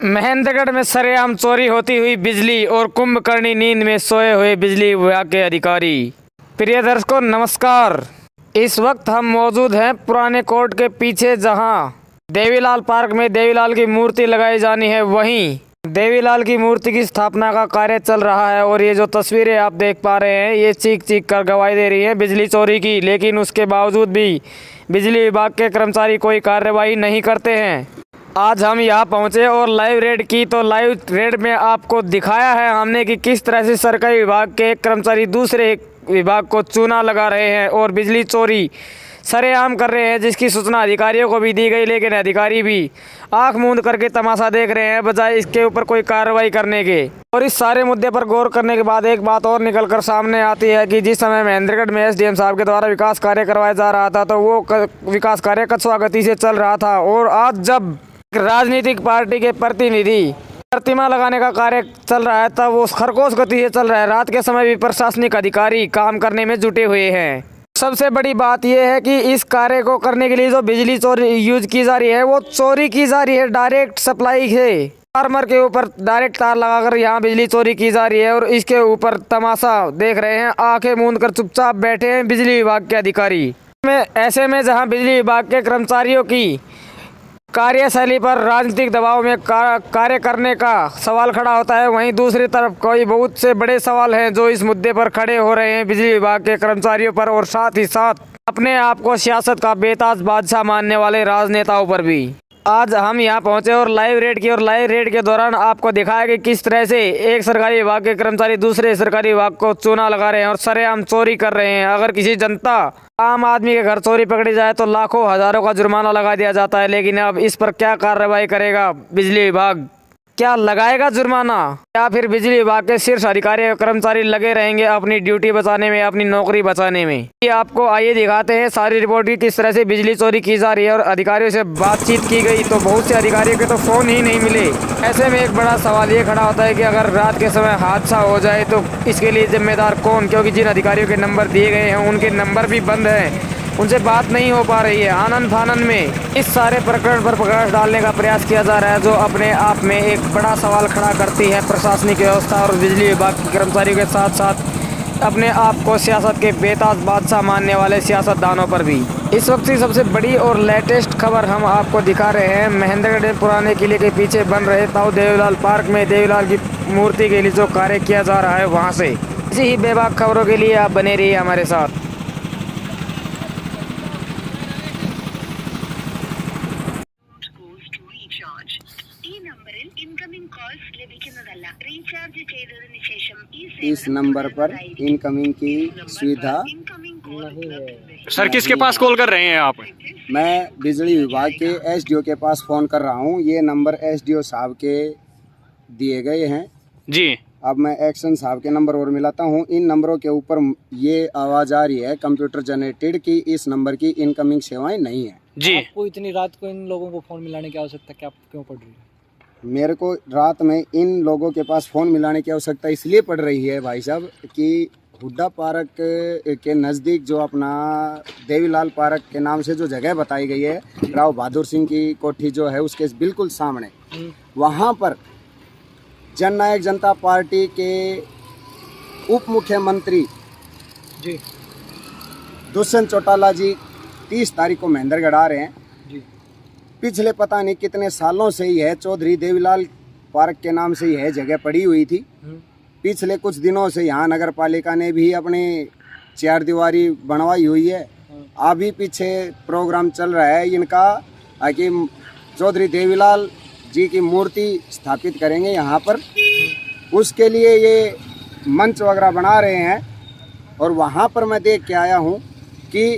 महेंद्रगढ़ में सरेआम चोरी होती हुई बिजली और कुंभकर्णी नींद में सोए हुए बिजली विभाग के अधिकारी। प्रिय दर्शकों नमस्कार। इस वक्त हम मौजूद हैं पुराने कोर्ट के पीछे, जहां देवीलाल पार्क में देवीलाल की मूर्ति लगाई जानी है। वहीं देवीलाल की मूर्ति की स्थापना का कार्य चल रहा है और ये जो तस्वीरें आप देख पा रहे हैं ये चीख चीख कर गवाही दे रही हैं बिजली चोरी की। लेकिन उसके बावजूद भी बिजली विभाग के कर्मचारी कोई कार्रवाई नहीं करते हैं। आज हम यहाँ पहुँचे और लाइव रेड की, तो लाइव रेड में आपको दिखाया है हमने कि किस तरह से सरकारी विभाग के एक कर्मचारी दूसरे विभाग को चूना लगा रहे हैं और बिजली चोरी सरेआम कर रहे हैं, जिसकी सूचना अधिकारियों को भी दी गई। लेकिन अधिकारी भी आंख मूंद करके तमाशा देख रहे हैं बजाय इसके ऊपर कोई कार्रवाई करने के। और इस सारे मुद्दे पर गौर करने के बाद एक बात और निकल कर सामने आती है कि जिस समय महेंद्रगढ़ में एसडीएम साहब के द्वारा विकास कार्य करवाया जा रहा था, तो वो विकास कार्य कछुआ गति से चल रहा था। और आज जब राजनीतिक पार्टी के प्रतिनिधि प्रतिमा लगाने का कार्य चल रहा है, तब वो खरगोश गति से चल रहा है। रात के समय भी प्रशासनिक अधिकारी काम करने में जुटे हुए हैं। सबसे बड़ी बात यह है कि इस कार्य को करने के लिए जो बिजली चोरी यूज की जा रही है वो चोरी की जा रही है डायरेक्ट सप्लाई से। फार्मर के ऊपर डायरेक्ट तार लगाकर यहाँ बिजली चोरी की जा रही है और इसके ऊपर तमाशा देख रहे हैं, आंखें मूंद कर चुपचाप बैठे हैं बिजली विभाग के अधिकारी। ऐसे में जहाँ बिजली विभाग के कर्मचारियों की कार्यशैली पर राजनीतिक दबाव में कार्य करने का सवाल खड़ा होता है, वहीं दूसरी तरफ कोई बहुत से बड़े सवाल हैं जो इस मुद्दे पर खड़े हो रहे हैं बिजली विभाग के कर्मचारियों पर और साथ ही साथ अपने आप को सियासत का बेताज बादशाह मानने वाले राजनेताओं पर भी। आज हम यहाँ पहुँचे और लाइव रेड की, और लाइव रेड के दौरान आपको दिखाया कि किस तरह से एक सरकारी विभाग के कर्मचारी दूसरे सरकारी विभाग को चूना लगा रहे हैं और सरेआम चोरी कर रहे हैं। अगर किसी जनता आम आदमी के घर चोरी पकड़ी जाए तो लाखों हजारों का जुर्माना लगा दिया जाता है, लेकिन अब इस पर क्या कार्रवाई करेगा बिजली विभाग? क्या लगाएगा जुर्माना, या फिर बिजली विभाग के शीर्ष अधिकारी और कर्मचारी लगे रहेंगे अपनी ड्यूटी बचाने में, अपनी नौकरी बचाने में? ये आपको आइए दिखाते हैं सारी रिपोर्ट की किस तरह से बिजली चोरी की जा रही है। और अधिकारियों से बातचीत की गई तो बहुत से अधिकारियों के तो फ़ोन ही नहीं मिले। ऐसे में एक बड़ा सवाल ये खड़ा होता है कि अगर रात के समय हादसा हो जाए तो इसके लिए जिम्मेदार कौन? क्योंकि जिन अधिकारियों के नंबर दिए गए हैं उनके नंबर भी बंद हैं, उनसे बात नहीं हो पा रही है। आनन फानन में इस सारे प्रकरण पर प्रकाश डालने का प्रयास किया जा रहा है, जो अपने आप में एक बड़ा सवाल खड़ा करती है प्रशासनिक व्यवस्था और बिजली विभाग के कर्मचारियों के साथ साथ अपने आप को सियासत के बेताज बादशाह मानने वाले सियासतदानों पर भी। इस वक्त की सबसे बड़ी और लेटेस्ट खबर हम आपको दिखा रहे हैं। महेंद्रगढ़ पुराने किले के पीछे बन रहे ताऊ देवीलाल पार्क में देवीलाल की मूर्ति के लिए जो कार्य किया जा रहा है वहाँ से। इसी ही बेबाक खबरों के लिए आप बने रहिए हमारे साथ। इस नंबर पर इनकमिंग की सुविधा नहीं है। सर किसके पास कॉल कर रहे हैं आप? मैं बिजली विभाग के एसडीओ के पास फ़ोन कर रहा हूँ। ये नंबर एसडीओ साहब के दिए गए हैं जी। अब मैं एक्शन साहब के नंबर और मिलाता हूँ। इन नंबरों के ऊपर ये आवाज़ आ रही है कंप्यूटर जनरेटेड कि इस नंबर की इनकमिंग सेवाएं नहीं है। जी। आपको इतनी रात को इन लोगों को फ़ोन मिलाने की आवश्यकता क्या क्यों पड़ रही है? मेरे को रात में इन लोगों के पास फ़ोन मिलाने की आवश्यकता इसलिए पड़ रही है भाई साहब कि हुड्डा पार्क के नज़दीक जो अपना देवीलाल पार्क के नाम से जो जगह बताई गई है, राव बहादुर सिंह की कोठी जो है उसके बिल्कुल सामने, वहाँ पर जननायक जनता पार्टी के उप मुख्यमंत्री जी दुष्यंत चौटाला जी 30 तारीख को महेंद्रगढ़ आ रहे हैं। जी। पिछले पता नहीं कितने सालों से ही है, चौधरी देवीलाल पार्क के नाम से ही है जगह पड़ी हुई थी। पिछले कुछ दिनों से यहाँ नगर पालिका ने भी अपनी 4 दीवारी बनवाई हुई है। अभी पीछे प्रोग्राम चल रहा है इनका कि चौधरी देवीलाल जी की मूर्ति स्थापित करेंगे यहाँ पर। उसके लिए ये मंच वगैरह बना रहे हैं और वहाँ पर मैं देख के आया हूँ कि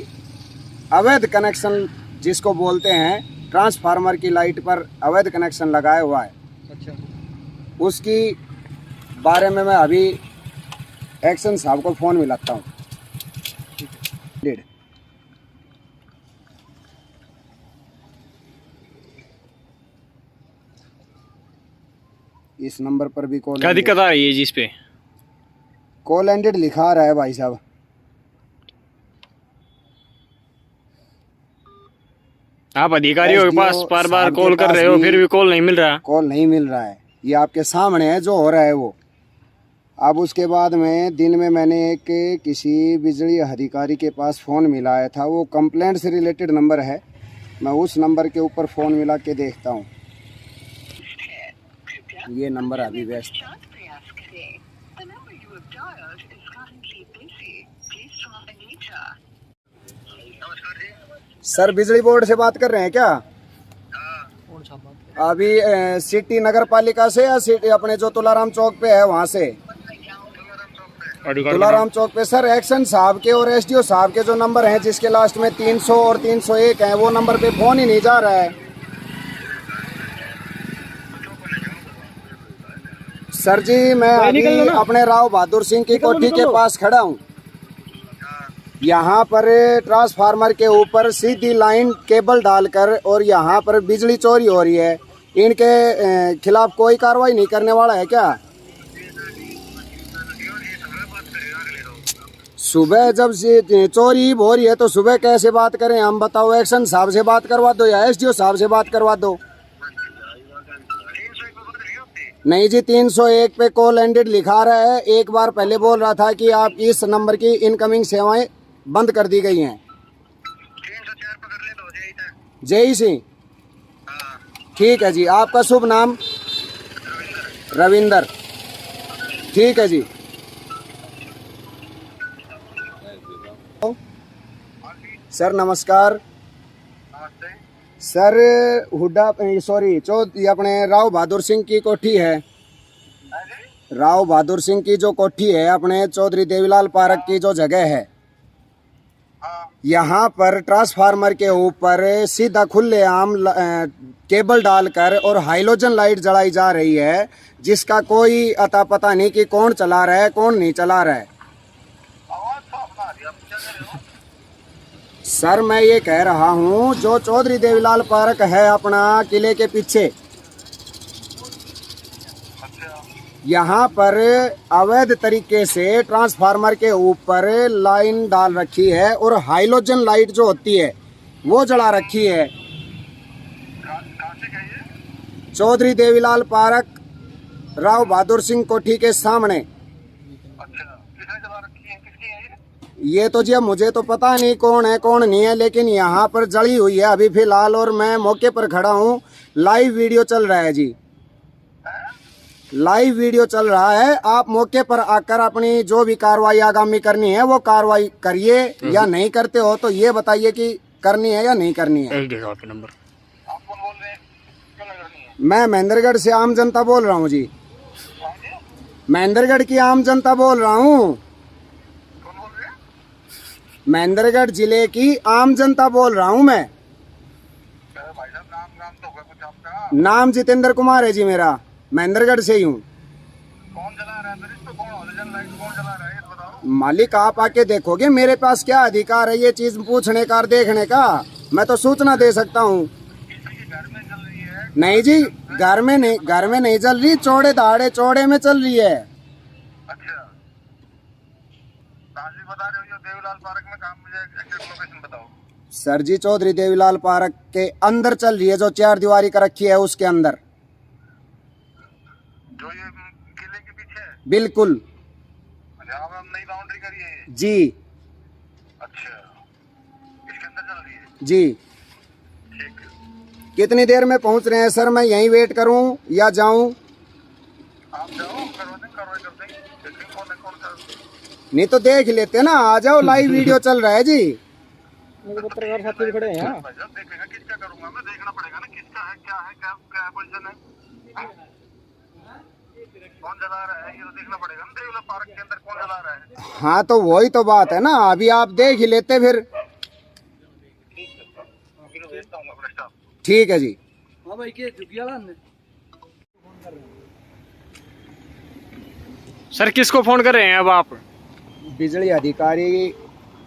अवैध कनेक्शन जिसको बोलते हैं, ट्रांसफार्मर की लाइट पर अवैध कनेक्शन लगाया हुआ है। अच्छा। उसकी बारे में मैं अभी एक्शन साहब को फ़ोन मिलाता हूँ। डेढ़ इस नंबर पर भी कॉल क्या दिक्कत आ रही है जी? इस पे कॉल एंडेड लिखा रहा है भाई साहब। आप अधिकारियों के पास SDO बार बार साहब के कॉल कर पास रहे हो भी फिर भी कॉल नहीं मिल रहा। कॉल नहीं मिल रहा है। ये आपके सामने है जो हो रहा है वो। अब उसके बाद में दिन में मैंने एक किसी बिजली अधिकारी के पास फ़ोन मिलाया था, वो कंप्लेंट से रिलेटेड नंबर है। मैं उस नंबर के ऊपर फ़ोन मिला के देखता हूँ। ये नंबर अभी व्यस्त है। सर बिजली बोर्ड से बात कर रहे हैं क्या? कौन सा बात? अभी सिटी नगर पालिका से या सिटी अपने जो तुलाराम चौक पे है वहाँ से? तुलाराम चौक पे सर एक्शन साहब के और SDO साहब के जो नंबर हैं जिसके लास्ट में 300 और 301 हैं, वो नंबर पे फ़ोन ही नहीं जा रहा है। सर जी मैं अभी अपने राव बहादुर सिंह की कोठी के पास खड़ा हूँ। यहाँ पर ट्रांसफार्मर के ऊपर सीधी लाइन केबल डालकर और यहाँ पर बिजली चोरी हो रही है। इनके खिलाफ कोई कार्रवाई नहीं करने वाला है क्या? सुबह जब से चोरी हो रही है तो सुबह कैसे बात करें हम, बताओ? एक्शन साहब से बात करवा दो या SDO साहब से बात करवा दो। नहीं जी 301 पे कॉल एंडेड लिखा रहा है। एक बार पहले बोल रहा था कि आप इस नंबर की इनकमिंग सेवाएं बंद कर दी गई हैं। जय सिंह, ठीक है जी। आपका शुभ नाम? रविंदर, ठीक है जी। सर नमस्कार। सर हुड्डा सॉरी अपने राव बहादुर सिंह की कोठी है। राव बहादुर सिंह की जो कोठी है अपने चौधरी देवीलाल पार्क की जो जगह है, यहाँ पर ट्रांसफार्मर के ऊपर सीधा खुलेआम केबल डालकर और हाइलोजन लाइट जलाई जा रही है, जिसका कोई अता पता नहीं कि कौन चला रहा है कौन नहीं चला रहा है। सर मैं ये कह रहा हूँ जो चौधरी देवीलाल पार्क है अपना किले के पीछे, यहाँ पर अवैध तरीके से ट्रांसफार्मर के ऊपर लाइन डाल रखी है और हाइलोजन लाइट जो होती है वो जला रखी है। चौधरी देवीलाल पार्क राव बहादुर सिंह कोठी के सामने। ये तो जी अब मुझे तो पता नहीं कौन है कौन नहीं है, लेकिन यहाँ पर जली हुई है अभी फिलहाल और मैं मौके पर खड़ा हूँ। लाइव वीडियो चल रहा है जी, लाइव वीडियो चल रहा है। आप मौके पर आकर अपनी जो भी कार्रवाई आगामी करनी है वो कार्रवाई करिए, या नहीं करते हो तो ये बताइए कि करनी है या नहीं करनी है। नंबर मैं महेंद्रगढ़ से आम जनता बोल रहा हूँ जी, महेंद्रगढ़ की आम जनता बोल रहा हूँ। महेंद्रगढ़ जिले की आम जनता बोल रहा हूँ मैं। नाम जितेंद्र कुमार है जी मेरा, महेंद्रगढ़ से ही हूँ। कौन जला रहा है तो कौन हाइलोजन लाइट कौन जला रहा है ये बताओ। मालिक आप आके देखोगे, मेरे पास क्या अधिकार है ये चीज पूछने का और देखने का? मैं तो सूचना दे सकता हूँ। घर में जल रही है? नहीं जी घर में नहीं चल रही, चौड़े दहाड़े चौड़े में चल रही है। अच्छा ताजी बता रहे हो ये देवीलाल पार्क में काम, मुझे एग्जैक्ट लोकेशन बताओ। सर जी चौधरी देवीलाल पार्क के अंदर चल रही है, जो 4 दीवारी का रखी है उसके अंदर, जो ये किले के पीछे है? बिल्कुल जहाँ पर नई बाउंड्री करी है जी। अच्छा इसके अंदर चल रही है जी ठीक है। कितनी देर में पहुंच रहे हैं सर? मैं यहीं वेट करूं या जाऊं? आप जाओ कार्रवाई कर देंगे, देखेंगे कौन है कौन कर। नहीं तो देख लेते ना, आ जाओ लाइव वीडियो चल रहा है जी। पत्रकार साथी भी खड़े हैं यहाँ। जब देखेगा किसका करूंगा मैं, देखना पड़ेगा ना किसका है क्या पोजीशन है, कौन जला रहा है ये तो देखना पड़ेगा ना। देवीलाल पार्क के अंदर कौन जला रहा है? हाँ तो वही तो बात है ना, अभी आप देख ही लेते फिर। भेजता हूँ अपने स्टाफ। ठीक है जी। हाँ भाई के जुगियाला ने सर किसको फोन कर रहे हैं अब आप? बिजली अधिकारी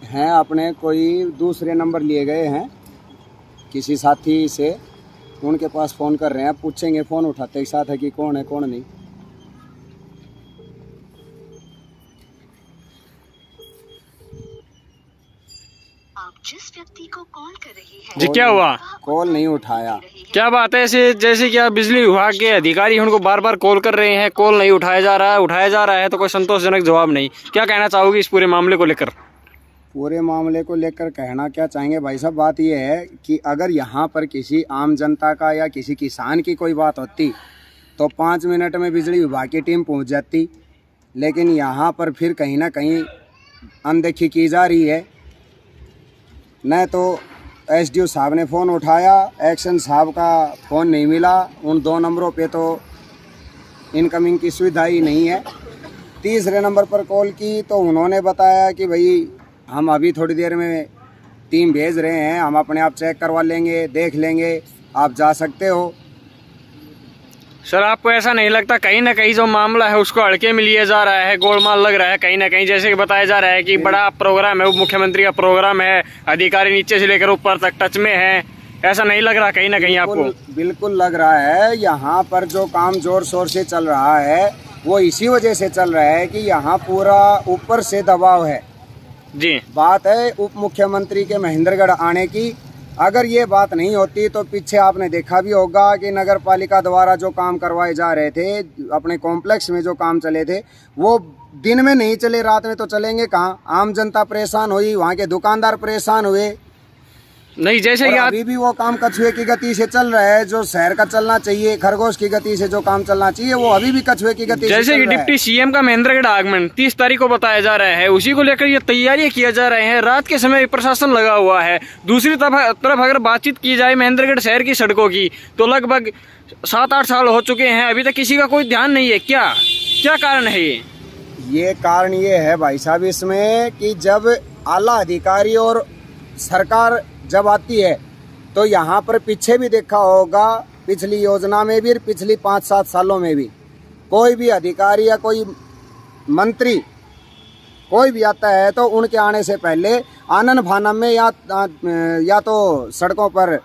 हैं अपने, कोई दूसरे नंबर लिए गए हैं किसी साथी से, उनके पास फ़ोन कर रहे हैं। पूछेंगे फ़ोन उठाते ही साथ है कि कौन है कौन नहीं। आप जिस व्यक्ति को कॉल कर रही है जी क्या हुआ? कॉल नहीं उठाया। क्या बात है? ऐसे जैसे कि आप बिजली विभाग के अधिकारी उनको बार बार कॉल कर रहे हैं, कॉल नहीं उठाया जा रहा है तो कोई संतोषजनक जवाब नहीं। क्या कहना चाहोगे इस पूरे मामले को लेकर? पूरे मामले को लेकर कहना क्या चाहेंगे भाई साहब, बात यह है कि अगर यहाँ पर किसी आम जनता का या किसी किसान की कोई बात होती तो 5 मिनट में बिजली विभाग की टीम पहुँच जाती, लेकिन यहाँ पर फिर कहीं ना कहीं अनदेखी की जा रही है। न तो एसडीओ साहब ने फ़ोन उठाया, एक्शन साहब का फ़ोन नहीं मिला, उन 2 नंबरों पे तो इनकमिंग की सुविधा ही नहीं है। तीसरे नंबर पर कॉल की तो उन्होंने बताया कि भाई हम अभी थोड़ी देर में टीम भेज रहे हैं, हम अपने आप चेक करवा लेंगे, देख लेंगे, आप जा सकते हो। सर आपको ऐसा नहीं लगता कहीं ना कहीं जो मामला है उसको हल्के में लिया जा रहा है, गोलमाल लग रहा है कहीं ना कहीं? जैसे कि बताया जा रहा है कि बड़ा प्रोग्राम है, उप मुख्यमंत्री का प्रोग्राम है, अधिकारी नीचे से लेकर ऊपर तक टच में है, ऐसा नहीं लग रहा कहीं ना कहीं आपको? बिल्कुल लग रहा है। यहाँ पर जो काम जोर शोर से चल रहा है वो इसी वजह से चल रहा है कि यहाँ पूरा ऊपर से दबाव है जी। बात है उप मुख्यमंत्री के महेंद्रगढ़ आने की। अगर ये बात नहीं होती तो पीछे आपने देखा भी होगा कि नगर पालिका द्वारा जो काम करवाए जा रहे थे, अपने कॉम्प्लेक्स में जो काम चले थे, वो दिन में नहीं चले, रात में तो चलेंगे कहाँ? आम जनता परेशान हुई, वहाँ के दुकानदार परेशान हुए। नहीं जैसे कि अभी भी वो काम कछुए की गति से चल रहा है, जो शहर का चलना चाहिए, खरगोश की गति से जो काम चलना चाहिए, वो अभी भी कछुए की गति जैसे कि डिप्टी सीएम का महेंद्रगढ़ आगमन 30 तारीख को बताया जा रहा है, उसी को लेकर ये तैयारियां किया जा रहे हैं। रात के समय प्रशासन लगा हुआ है। दूसरी तरफ अगर बातचीत की जाए महेंद्रगढ़ शहर की सड़कों की तो लगभग 7-8 साल हो चुके हैं, अभी तक किसी का कोई ध्यान नहीं है। क्या कारण है ये कारण ये है भाई साहब इसमें कि जब आला अधिकारी और सरकार जब आती है तो यहाँ पर पीछे भी देखा होगा, पिछली योजना में भी और पिछली 5-7 सालों में भी कोई भी अधिकारी या कोई मंत्री कोई भी आता है तो उनके आने से पहले आनन फानन में या तो सड़कों पर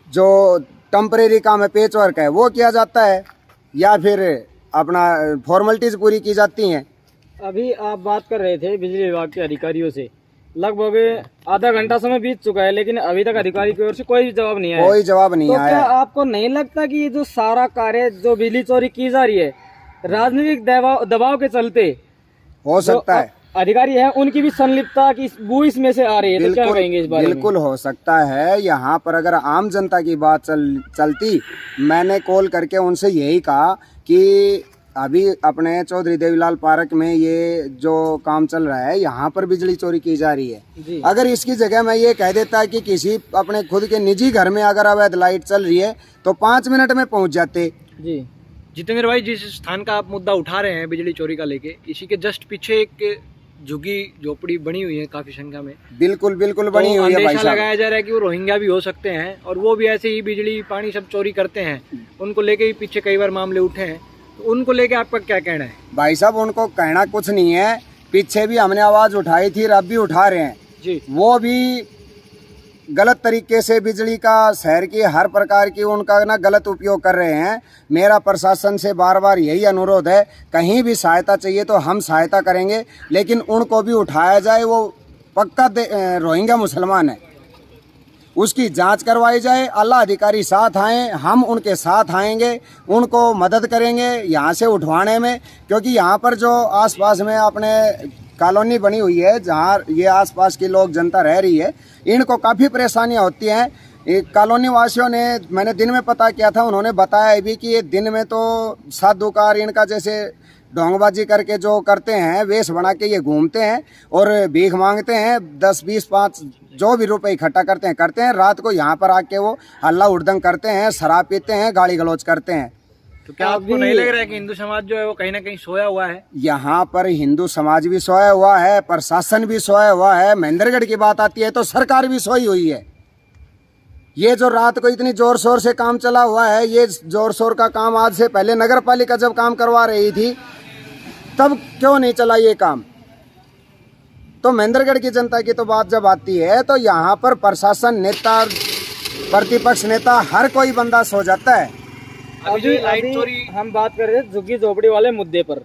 जो टेम्परेरी काम है, पेच वर्क है, वो किया जाता है, या फिर अपना फॉर्मेलिटीज पूरी की जाती हैं। अभी आप बात कर रहे थे बिजली विभाग के अधिकारियों से, लगभग आधा घंटा समय बीत चुका है लेकिन अभी तक अधिकारी की ओर से कोई जवाब नहीं आया। कोई जवाब नहीं आया। क्या आपको नहीं लगता कि ये जो सारा कार्य जो बिजली चोरी की जा रही है राजनीतिक दबाव के चलते हो सकता है? अधिकारी है उनकी भी संलिप्तता की वो इसमें से आ रही है, तो क्या कहेंगे इस बारे में? बिल्कुल हो सकता है। यहाँ पर अगर आम जनता की बात चलती, मैंने कॉल करके उनसे यही कहा कि अभी अपने चौधरी देवीलाल पार्क में ये जो काम चल रहा है, यहाँ पर बिजली चोरी की जा रही है। अगर इसकी जगह मैं ये कह देता कि किसी अपने खुद के निजी घर में अगर अवैध लाइट चल रही है तो 5 मिनट में पहुँच जाते। जी जितेंद्र भाई, जिस स्थान का आप मुद्दा उठा रहे हैं बिजली चोरी का लेके, इसी के जस्ट पीछे एक झुग्गी झोपड़ी बनी हुई है काफी संख्या में। बिल्कुल बनी हुई है भाई साहब। लगाया जा रहा है कि वो रोहिंग्या भी हो सकते हैं और वो भी ऐसे ही बिजली पानी सब चोरी करते हैं। उनको लेके ही पीछे कई बार मामले उठे हैं, तो उनको लेके आपका क्या कहना है? भाई साहब उनको कहना कुछ नहीं है, पीछे भी हमने आवाज उठाई थी, अब भी उठा रहे हैं जी। वो भी गलत तरीके से बिजली का शहर की हर प्रकार की उनका ना गलत उपयोग कर रहे हैं। मेरा प्रशासन से बार बार यही अनुरोध है, कहीं भी सहायता चाहिए तो हम सहायता करेंगे, लेकिन उनको भी उठाया जाए। वो पक्का रोहिंग्या मुसलमान है, उसकी जांच करवाई जाए, आला अधिकारी साथ आएँ, हम उनके साथ आएंगे, उनको मदद करेंगे यहाँ से उठवाने में। क्योंकि यहाँ पर जो आसपास में अपने कॉलोनी बनी हुई है, जहाँ ये आसपास की लोग जनता रह रही है, इनको काफ़ी परेशानियाँ होती हैं। कॉलोनी वासियों ने, मैंने दिन में पता किया था, उन्होंने बताया भी कि ये दिन में तो साधुकार इनका जैसे ढोंगबाजी करके जो करते हैं, वेश बना के ये घूमते हैं और भीख मांगते हैं, 10, 20, 5 जो भी रुपए इकट्ठा करते हैं। रात को यहाँ पर आके वो हल्ला उड़दंग करते हैं, शराब पीते हैं, गाली गलौज करते हैं। तो क्या आपको नहीं लग रहा है कि हिंदू समाज जो है वो कहीं ना कहीं सोया हुआ है? यहाँ पर हिंदू समाज भी सोया हुआ है, प्रशासन भी सोया हुआ है। महेंद्रगढ़ की बात आती है तो सरकार भी सोई हुई है। ये जो रात को इतनी जोर शोर से काम चला हुआ है, ये जोर शोर का काम आज से पहले नगर पालिका जब काम करवा रही थी तब क्यों नहीं चला ये काम? तो महेंद्रगढ़ की जनता की तो बात जब आती है तो यहाँ पर प्रशासन, नेता, प्रतिपक्ष नेता, हर कोई बंदा सो जाता है। अभी हम बात कर रहे थे झुग्गी झोपड़ी वाले मुद्दे पर।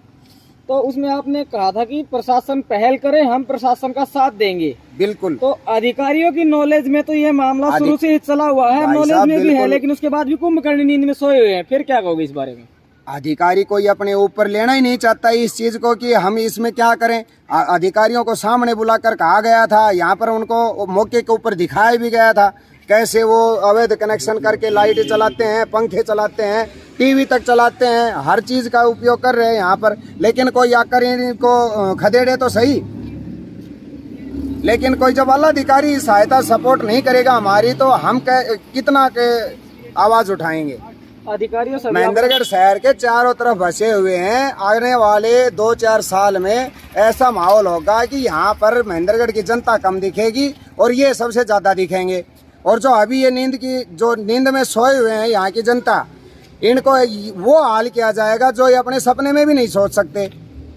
तो उसमें आपने कहा था कि प्रशासन पहल करे, हम प्रशासन का साथ देंगे। बिल्कुल। तो अधिकारियों की नॉलेज में तो ये मामला शुरू से ही चला हुआ है, भाई नॉलेज साहब, में भी है, बिल्कुल। लेकिन उसके बाद भी कुंभकर्ण नींद में सोए हुए हैं। फिर क्या कहोगे इस बारे में? अधिकारी कोई अपने ऊपर लेना ही नहीं चाहता इस चीज को कि हम इसमें क्या करें। अधिकारियों को सामने बुलाकर कहा गया था, यहाँ पर उनको मौके के ऊपर दिखाया भी गया था कैसे वो अवैध कनेक्शन करके लाइट चलाते हैं, पंखे चलाते हैं, टीवी तक चलाते हैं, हर चीज का उपयोग कर रहे हैं यहाँ पर। लेकिन कोई आकर इनको खदेड़े तो सही, लेकिन कोई जब वाला अधिकारी सहायता सपोर्ट नहीं करेगा हमारी, तो हम कितना के आवाज उठाएंगे। अधिकारियों से महेंद्रगढ़ शहर के चारों तरफ बसे हुए हैं। आने वाले 2-4 साल में ऐसा माहौल होगा कि यहाँ पर महेंद्रगढ़ की जनता कम दिखेगी और ये सबसे ज्यादा दिखेंगे। और जो अभी ये नींद में सोए हुए हैं यहाँ की जनता, इनको वो हाल किया जाएगा जो ये अपने सपने में भी नहीं सोच सकते।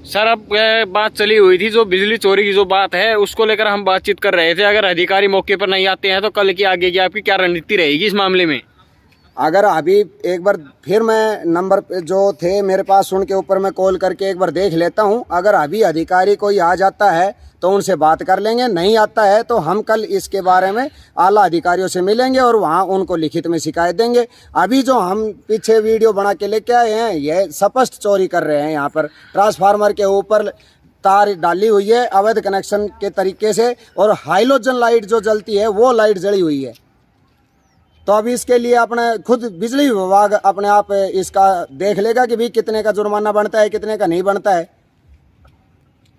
सर, अब बात चली हुई थी जो बिजली चोरी की जो बात है उसको लेकर हम बातचीत कर रहे थे। अगर अधिकारी मौके पर नहीं आते हैं तो कल की आगे की आपकी क्या रणनीति रहेगी इस मामले में? अगर अभी एक बार फिर मैं नंबर पे जो थे मेरे पास उनके ऊपर मैं कॉल करके एक बार देख लेता हूं। अगर अभी अधिकारी कोई आ जाता है तो उनसे बात कर लेंगे, नहीं आता है तो हम कल इसके बारे में आला अधिकारियों से मिलेंगे और वहां उनको लिखित में शिकायत देंगे। अभी जो हम पीछे वीडियो बना के लेके आए हैं ये स्पष्ट चोरी कर रहे हैं। यहाँ पर ट्रांसफार्मर के ऊपर तार डाली हुई है अवैध कनेक्शन के तरीके से, और हाइलोजन लाइट जो जलती है वो लाइट जली हुई है। तो अभी इसके लिए अपने खुद बिजली विभाग अपने आप इसका देख लेगा कि भी कितने का जुर्माना बनता है, कितने का नहीं बनता है।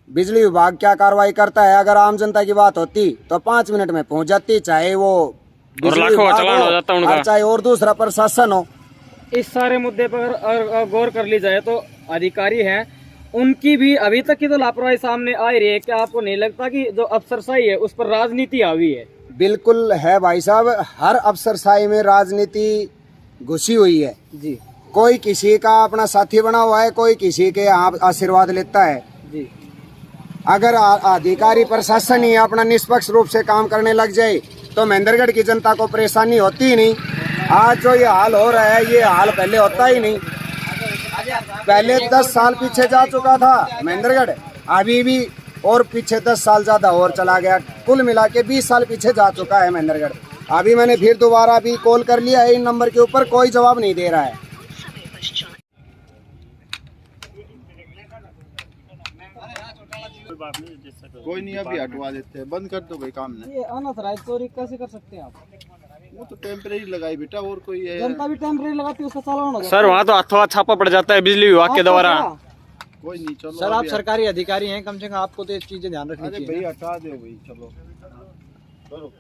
बिजली विभाग क्या कार्रवाई करता है। अगर आम जनता की बात होती तो 5 मिनट में पहुंच जाती, चाहे वो बिजली विभाग हो और चाहे और दूसरा प्रशासन हो। इस सारे मुद्दे पर अगर गौर कर ली जाए तो अधिकारी हैं, उनकी भी अभी तक की तो लापरवाही सामने आ रही है। क्या आपको नहीं लगता कि जो अफसरशाही है उस पर राजनीति हावी है? बिल्कुल है भाई साहब, हर अफसरशाही में राजनीति घुसी हुई है जी। कोई किसी का अपना साथी बना हुआ है, कोई किसी के यहाँ आशीर्वाद लेता है जी। अगर अधिकारी प्रशासन ही अपना निष्पक्ष रूप से काम करने लग जाए तो महेंद्रगढ़ की जनता को परेशानी होती ही नहीं। आज जो ये हाल हो रहा है ये हाल पहले होता ही नहीं। पहले 10 साल पीछे जा चुका था महेंद्रगढ़, अभी भी और पीछे 10 साल ज्यादा और चला गया। कुल मिला के 20 साल पीछे जा चुका है महेंद्रगढ़। अभी मैंने फिर दोबारा भी कॉल कर लिया है इन नंबर के ऊपर, कोई जवाब नहीं दे रहा है। कोई नहीं, अभी हटवा देते हैं, बंद कर दो भाई काम ने। ये अनाथराइज चोरी कैसे कर सकते हैं आप? वो तो टेम्परेरी लगाई बेटा, और कोई है? जनता भी टेम्परेरी लगाती है, उसका चालान हो जाता सर, वहाँ तो अथवा छापा पड़ जाता है बिजली विभाग के द्वारा। कोई नहीं, चलो सर, आप सरकारी अधिकारी हैं, कम से कम आपको तो ये चीजें ध्यान रखनी अरे चाहिए। भाई हटा दो भाई, चलो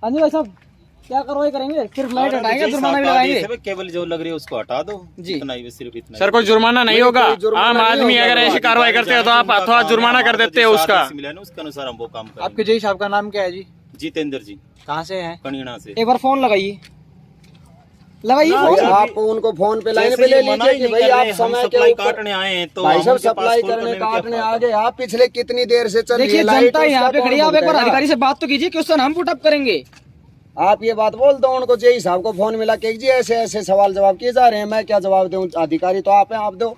हाँ जी भाई साहब, क्या कार्रवाई करेंगे? सिर्फ लाइट हटाएंगे, जुर्माना भी लगाएंगे? केवल जो लग रही है उसको हटा दो जी। इतना ही, सिर्फ इतना सर, कोई जुर्माना नहीं होगा। जुर्माना आम नहीं आदमी होगा। अगर ऐसी कार्रवाई करते हैं तो आप अथवा जुर्माना कर देते हैं उसका। उसके अनुसार हम वो काम करेंगे। आपके जय साहब का नाम क्या है जी? जितेंद्र जी, कहाँ से हैं? कणीणा से। एक बार फोन लगाइए भाई आप उनको फोन पे लाइन पे ले लीजिए कि भाई आप समय के ऊपर काटने आए हैं तो भाई साहब उनके पास सप्लाई कॉल करने करने में काटने क्या आ गए। आप पिछले कितनी देर से चल रही देखिए, है लाइट, जनता यहाँ उसका पे खड़ी है। आप कौन एक बार भुगतेगा? अधिकारी से बात तो कीजिए, क्वेश्चन हम पुट अप करेंगे। आप ये बात बोल दो उनको, जेई साहब को फोन मिला के जी ऐसे ऐसे सवाल जवाब किए जा रहे हैं, मैं क्या जवाब दूं? अधिकारी तो आप हैं, आप दो।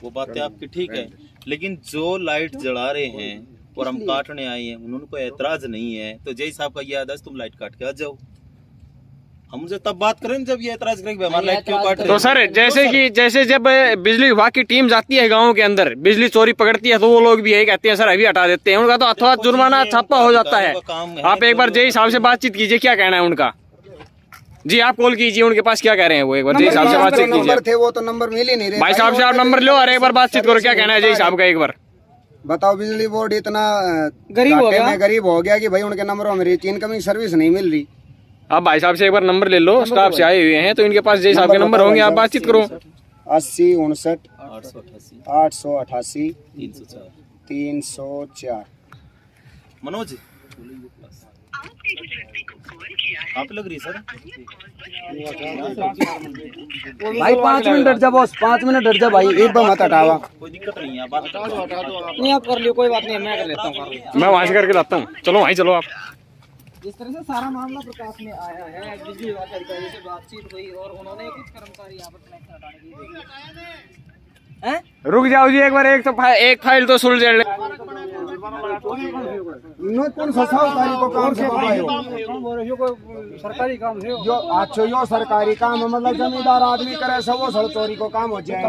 वो बातें आपकी ठीक है, लेकिन जो लाइट जला रहे हैं और हम काटने आए हैं उन्होंने कोई ऐतराज नहीं है, तो जय साहब का ये आदेश तुम लाइट काट के आ जाओ। हम उनसे तब बात करें जब ये ऐतराज करेंगे हमारी लाइट क्यों काट रहे तो सर, जैसे जब बिजली विभाग की टीम जाती है गाँव के अंदर, बिजली चोरी पकड़ती है तो वो लोग भी यही कहते हैं सर अभी हटा देते हैं। उनका तो अथवा जुर्माना छापा हो जाता है। आप एक बार जय साहब से बातचीत कीजिए, क्या कहना है उनका। जी, आप कॉल कीजिए उनके पास, क्या कह रहे हैं वो। एक बार जय साहब से बातचीत नंबर कीजिए। थे वो तो नंबर मिल ही नहीं रहे। भाई साहब से आप नंबर लो और एक बार बातचीत करो, क्या कहना है जय साहब का। एक बार बताओ, बिजली बोर्ड इतना गरीब हो घाटे गया। में गरीब हो गया कि भाई उनके नंबरों में इनकमिंग सर्विस नहीं मिल रही। आप भाई साहब से एक बार नंबर ले लो, स्टाफ से आए हुए हैं तो इनके पास जय साहब के नंबर होंगे, आप बातचीत करो। 80 59 888 888 304। 304। मनोज आपने जिस व्यक्ति को कॉल किया है आप लग रही है सर। भाई 5 मिनट हट जा बॉस, 5 मिनट हट जा भाई, एक बार मत हटावा। कोई दिक्कत नहीं है, आप बात करो। नहीं, आप कर लियो, कोई बात नहीं, मैं कर लेता हूँ कार्रवाई। मैं वहां से करके लाता हूँ। चलो भाई, चलो आप। जिस तरह से सारा मामला प्रकाश में आया है, बिजली विभाग के अधिकारियों से बातचीत हुई और उन्होंने कुछ कर्मचारी यहाँ पर कनेक्शन हटाने की रुक जाओ जी एक बार, एक फाइल तो सुलझ ले। कौन सा सरकारी को काम से सरकारी काम है जो अच्छा यो सरकारी काम है, मतलब जमींदार आदमी करे सब वो सड़ चोरी को काम हो जाए।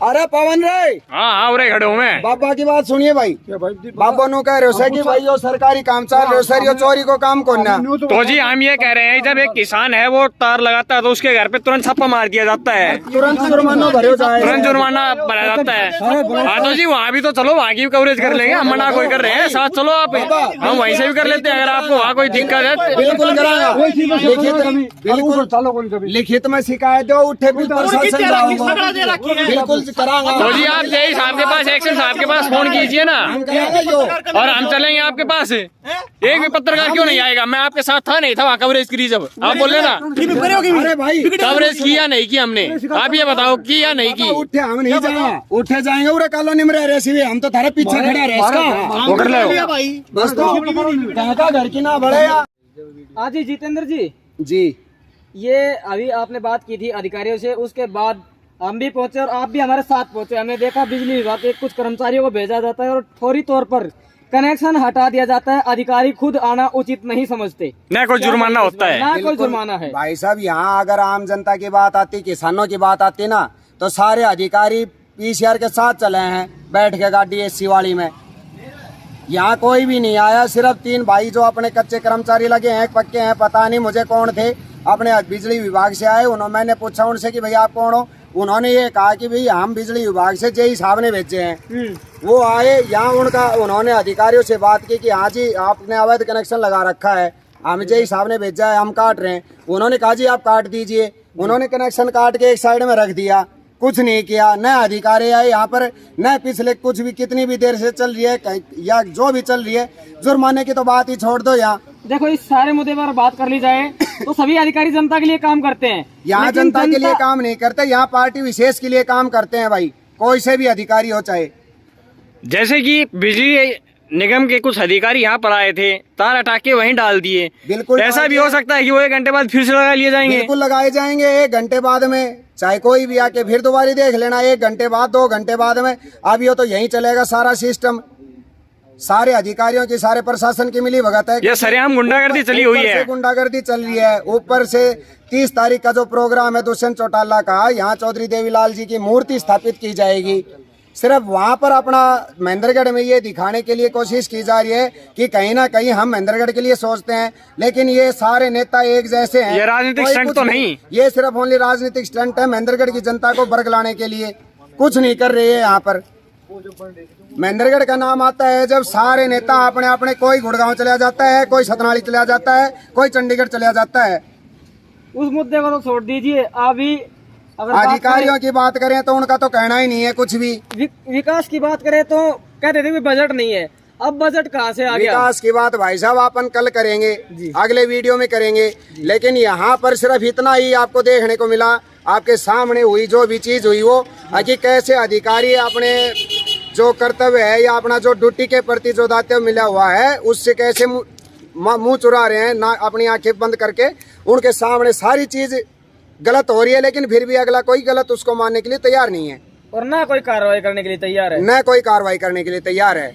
अरे पवन रे, हाँ उरे खड़े हूँ मैं। बाबा की बात सुनिए भाई, बाबा नु कह रहे हो सर कि भाई यो सरकारी काम चल रहे हो सर, यो चोरी को काम कौन ना। तो जी हम ये कह रहे हैं, जब एक किसान है वो तार लगाता है तो उसके घर पे तुरंत छापा मार दिया जाता है, तुरंत जुर्माना भरे जाए, तुरंत जुर्माना भरा जाता है। हाँ तो जी वहाँ भी तो चलो, वहाँ की भी कवरेज कर लेंगे, हम मना कोई कर रहे हैं, साथ चलो आप, हम वहीं से भी कर लेते हैं अगर आपको वहाँ कोई दिक्कत है। बिल्कुल कराएगा, लिखित में शिकायत दो, उठे भी प्रशासन जाऊंगा, बिल्कुल कराऊंगा। तो जी आप जय साहब के पास, एक्शन साहब के पास फोन कीजिए ना, और हम चलेंगे आपके पास। एक भी पत्रकार क्यों नहीं आएगा? मैं आपके साथ था नहीं था वहाँ कवरेज करी जब, आप बोल ना अरे भाई कवरेज किया नहीं की हमने, आप ये बताओ की या नहीं की? उठे हम नहीं जाएंगे, उठे जाएंगे उरे कॉलोनी में रह रहे, हम तो थारे पीछे खड़ा रहे इसका पकड़ लो बस, तो घर की ना बढ़े। हाँ जी जितेंद्र जी, जी ये अभी आपने बात की थी अधिकारियों से, उसके बाद हम भी पहुंचे और आप भी हमारे साथ पहुंचे। हमने देखा बिजली विभाग के कुछ कर्मचारियों को भेजा जाता है और फौरी तौर पर कनेक्शन हटा दिया जाता है। अधिकारी खुद आना उचित नहीं समझते, न कोई जुर्माना होता है, ना कोई जुर्माना है। भाई साहब यहाँ अगर आम जनता की बात आती, किसानों की बात आती ना, तो सारे अधिकारी पीसीआर के साथ चले हैं बैठ के गाड़ी एसी वाली में। यहाँ कोई भी नहीं आया, सिर्फ 3 भाई जो अपने कच्चे कर्मचारी लगे हैं, पक्के हैं, पता नहीं मुझे कौन थे, अपने बिजली विभाग से आए। मैंने पूछा उनसे कि भैया आप कौन हो, उन्होंने ये कहा कि भाई हम बिजली विभाग से जय साहब ने भेजे हैं। वो आए यहाँ, उन्होंने अधिकारियों से बात की कि हाँ जी आपने अवैध कनेक्शन लगा रखा है, हम जय साहब ने भेजा है, हम काट रहे हैं। उन्होंने कहा जी आप काट दीजिए, उन्होंने कनेक्शन काट के एक साइड में रख दिया, कुछ नहीं किया। न अधिकारी आए यहाँ पर, न पिछले कुछ भी, कितनी भी देर से चल रही है या जो भी चल रही है, जुर्माने की तो बात ही छोड़ दो। यहाँ देखो इस सारे मुद्दे पर बात कर ली जाए तो सभी अधिकारी जनता के लिए काम करते हैं, यहाँ जनता के लिए काम नहीं करते, यहाँ पार्टी विशेष के लिए काम करते हैं भाई, कोई से भी अधिकारी हो चाहे। जैसे कि बिजली निगम के कुछ अधिकारी यहाँ पर आए थे, तार हटा के वहीं डाल दिए। बिल्कुल ऐसा भी हो सकता है कि वो 1 घंटे बाद फिर से लगा लिए जाएंगे। बिल्कुल लगाए जाएंगे 1 घंटे बाद में, चाहे कोई भी आके फिर दोबारा देख लेना 1 घंटे बाद, 2 घंटे बाद में। अब ये तो यही चलेगा सारा सिस्टम, सारे अधिकारियों की, सारे प्रशासन की मिली भगत है। ये सरेआम गुंडागर्दी चली हुई है, गुंडागर्दी चल रही है। ऊपर से 30 तारीख का जो प्रोग्राम है दुष्यंत चौटाला का, यहाँ चौधरी देवीलाल जी की मूर्ति स्थापित की जाएगी। सिर्फ वहाँ पर अपना महेंद्रगढ़ में ये दिखाने के लिए कोशिश की जा रही है कि कहीं ना कहीं हम महेंद्रगढ़ के लिए सोचते हैं, लेकिन ये सारे नेता एक जैसे हैं। ये राजनीतिक स्टंट तो नहीं, ये सिर्फ ओनली राजनीतिक स्टंट है, महेंद्रगढ़ की जनता को बरगलाने के लिए कुछ नहीं कर रही है। यहाँ पर महेंद्रगढ़ का नाम आता है जब सारे नेता अपने अपने, कोई गुड़गांव चला जाता है, कोई सतनाली चला जाता है, कोई चंडीगढ़ चला जाता है। उस मुद्दे को तो छोड़ दीजिए। अभी अगर अधिकारियों की बात करें तो उनका तो कहना ही नहीं है कुछ भी। विकास की बात करें तो कहते थे बजट नहीं है, अब बजट कहाँ से आ गया? विकास की बात भाई साहब अपन कल करेंगे, अगले वीडियो में करेंगे, लेकिन यहाँ पर सिर्फ इतना ही आपको देखने को मिला। आपके सामने हुई जो भी चीज हुई वो कि कैसे अधिकारी अपने जो कर्तव्य है या अपना जो ड्यूटी के प्रति जो दायित्व मिला हुआ है उससे कैसे मुंह चुरा रहे हैं, ना अपनी आंखें बंद करके। उनके सामने सारी चीज गलत हो रही है, लेकिन फिर भी अगला कोई गलत उसको मानने के लिए तैयार नहीं है और ना कोई कार्रवाई करने के लिए तैयार है, न कोई कार्रवाई करने के लिए तैयार है।